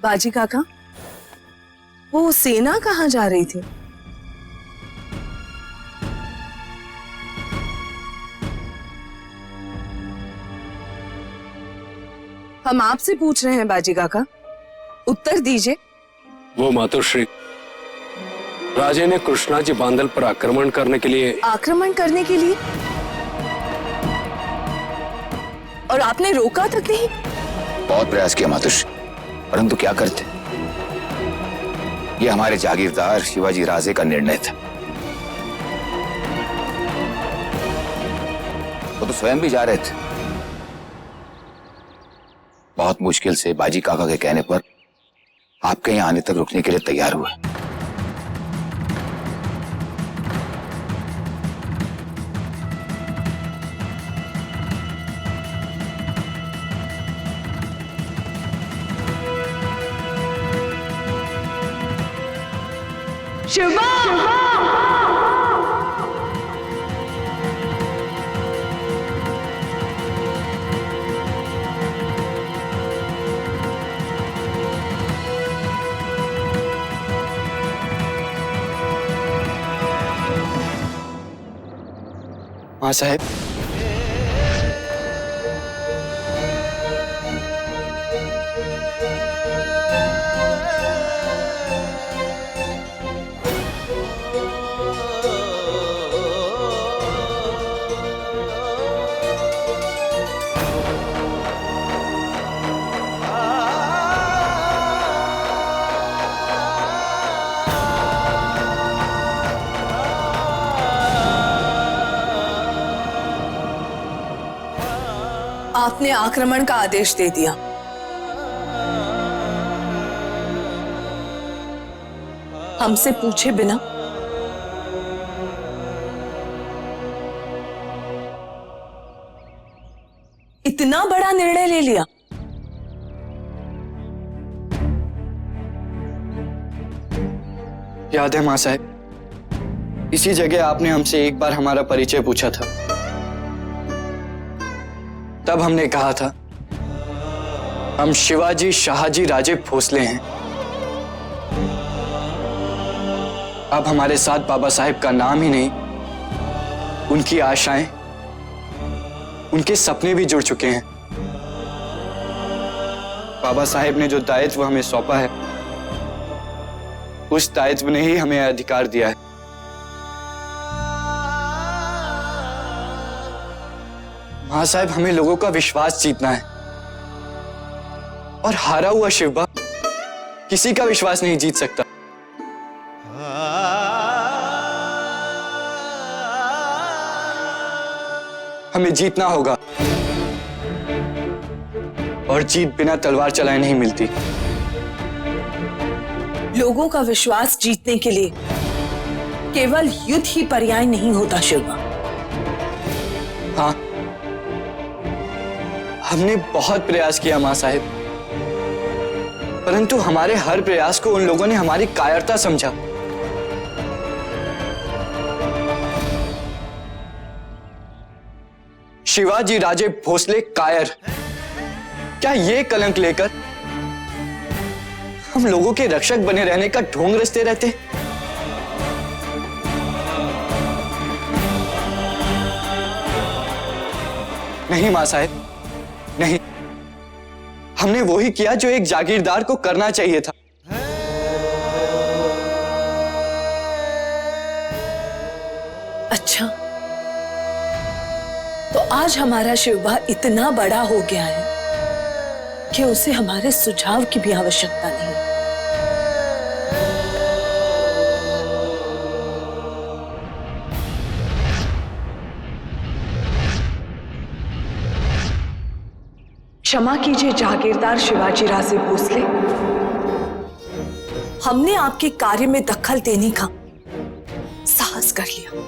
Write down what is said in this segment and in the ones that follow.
बाजी काका, वो सेना कहाँ जा रही थी? हम आपसे पूछ रहे हैं बाजी काका, उत्तर दीजिए। वो मातोश्री, राजे ने कृष्णा जी बांदल पर आक्रमण करने के लिए और आपने रोका तक नहीं? बहुत प्रयास किया मातोश्री, परंतु क्या करते, ये हमारे जागीरदार शिवाजी राजे का निर्णय था। वो तो स्वयं भी जा रहे थे। बहुत मुश्किल से बाजी काका के कहने पर आपके यहाँ आने तक रुकने के लिए तैयार हुए। शिवा! हाँ साहब। आपने आक्रमण का आदेश दे दिया। हमसे पूछे बिना। इतना बड़ा निर्णय ले लिया। याद है मां साहब, इसी जगह आपने हमसे एक बार हमारा परिचय पूछा था। तब हमने कहा था, हम शिवाजी शाहजी राजे भोसले हैं। अब हमारे साथ बाबा साहेब का नाम ही नहीं, उनकी आशाएं, उनके सपने भी जुड़ चुके हैं। बाबा साहेब ने जो दायित्व हमें सौंपा है, उस दायित्व ने ही हमें अधिकार दिया है। मां साहब, हमें लोगों का विश्वास जीतना है, और हारा हुआ शिवबा किसी का विश्वास नहीं जीत सकता। हमें जीतना होगा, और जीत बिना तलवार चलाए नहीं मिलती। लोगों का विश्वास जीतने के लिए केवल युद्ध ही पर्याय नहीं होता शिवबा। हाँ, हमने बहुत प्रयास किया मां साहिब, परंतु हमारे हर प्रयास को उन लोगों ने हमारी कायरता समझा। शिवाजी राजे भोसले कायर, क्या ये कलंक लेकर हम लोगों के रक्षक बने रहने का ढोंग रचते रहते? नहीं मां साहिब, नहीं। हमने वो ही किया जो एक जागीरदार को करना चाहिए था। अच्छा, तो आज हमारा शिवबा इतना बड़ा हो गया है कि उसे हमारे सुझाव की भी आवश्यकता नहीं। क्षमा कीजिए जागीरदार शिवाजी राजे भोसले, हमने आपके कार्य में दखल देने का साहस कर लिया।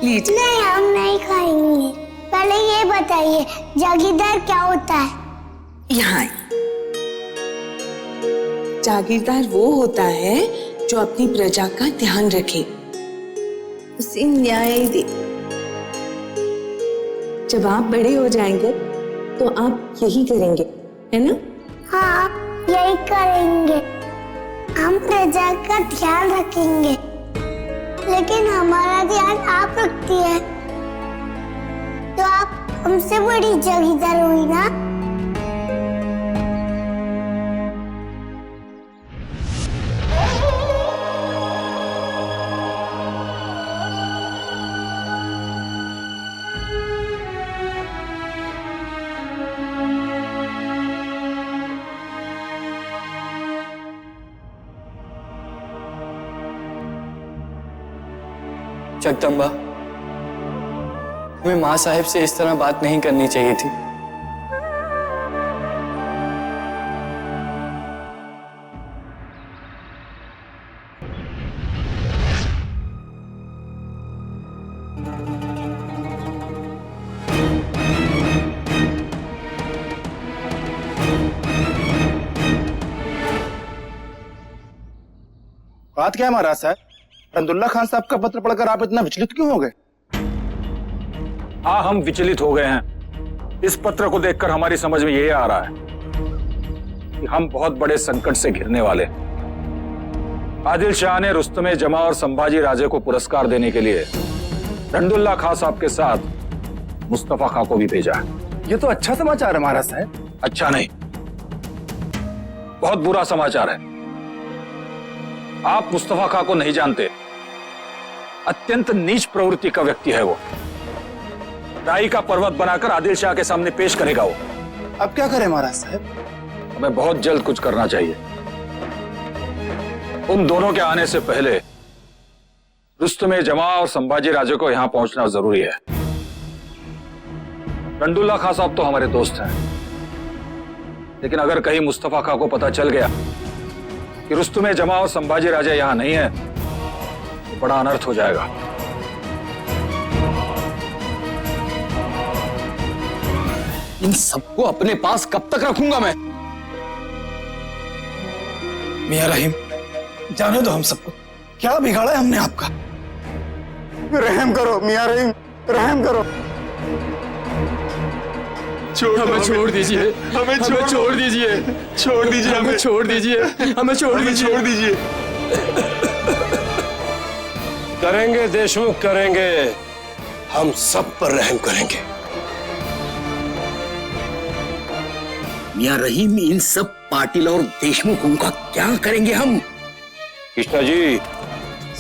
लीजिए। नहीं, हम नहीं खाएंगे। पहले ये बताइए, जागीरदार क्या होता है? यहाँ जागीरदार वो होता है जो अपनी प्रजा का ध्यान रखे, उसे न्याय दे। जब आप बड़े हो जाएंगे तो आप यही करेंगे, है ना? हाँ, यही करेंगे। हम प्रजा का ध्यान रखेंगे, लेकिन हमारा ध्यान आप रखती है, तो आप हमसे बड़ी जागीरदार हुई ना। जगदम्बा, तुम्हें माँ साहिब से इस तरह बात नहीं करनी चाहिए थी। बात क्या है महाराज साहब? रंदुल्ला खान साहब का पत्र पढ़कर आप इतना विचलित क्यों हो गए? हाँ, हम विचलित हो गए हैं। इस पत्र को देखकर हमारी समझ में ये आ रहा है कि हम बहुत बड़े संकट से घिरने वाले हैं। आदिल शाह ने रुस्तमे जमा और संभाजी राजे को पुरस्कार देने के लिए रंदुल्ला खां साहब के साथ मुस्तफा खां को भी भेजा है। ये तो अच्छा समाचार है महाराज साहब। अच्छा नहीं, बहुत बुरा समाचार है। आप मुस्तफा खां को नहीं जानते। अत्यंत नीच प्रवृत्ति का व्यक्ति है वो। राई का पर्वत बनाकर आदिल शाह के सामने पेश करेगा वो। अब क्या करें महाराज साहब? हमें बहुत जल्द कुछ करना चाहिए। उन दोनों के आने से पहले रुस्तमे जमा और संभाजी राजे को यहां पहुंचना जरूरी है। रंदुल्ला खां साहब तो हमारे दोस्त हैं, लेकिन अगर कहीं मुस्तफा खां को पता चल गया कि रुस्तमे जमा और संभाजी राजा यहां नहीं है तो बड़ा अनर्थ हो जाएगा। इन सबको अपने पास कब तक रखूंगा मैं? मियां रहीम, जाने दो हम सबको। क्या बिगाड़ा है हमने आपका? रहम करो मियां रहीम, रहम करो। हमें छोड़ दीजिए, हमें छोड़ दीजिए, छोड़ दीजिए, हमें छोड़ दीजिए, हमें छोड़ दीजिए। करेंगे देशमुख, करेंगे। हम सब पर रहम करेंगे। मियां रहीम, इन सब पाटिल और देशमुखों का क्या करेंगे हम? कृष्णा जी,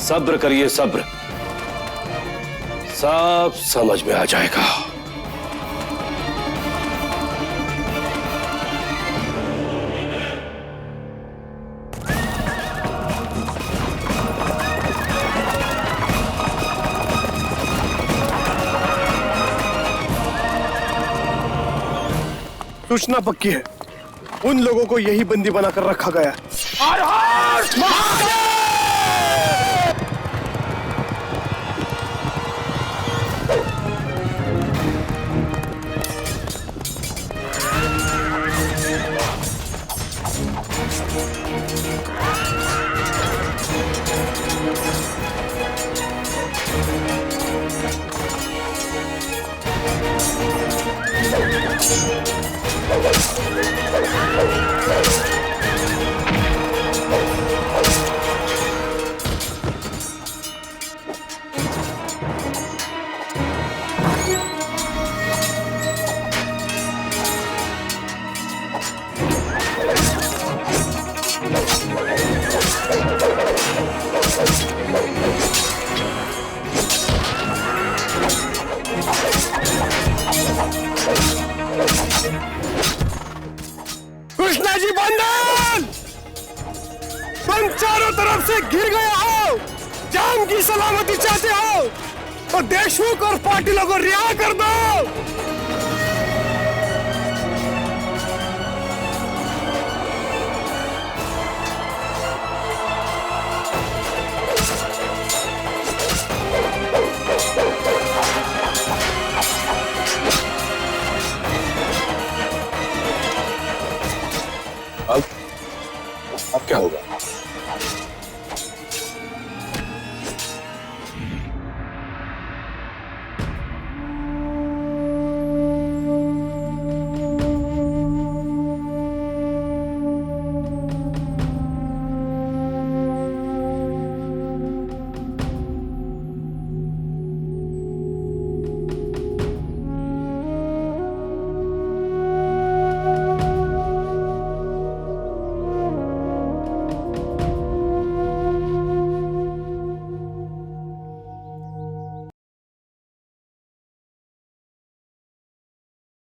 सब्र करिए, सब्र। सब समझ में आ जाएगा। सूचना पक्की है, उन लोगों को यही बंदी बनाकर रखा गया। कृष्णा जी बंधन! तुम चारों तरफ से घिर गए हो, जान की सलामती चाहते हो तो देशमुख और पाटिलों को रिहा कर दो। अब क्या होगा?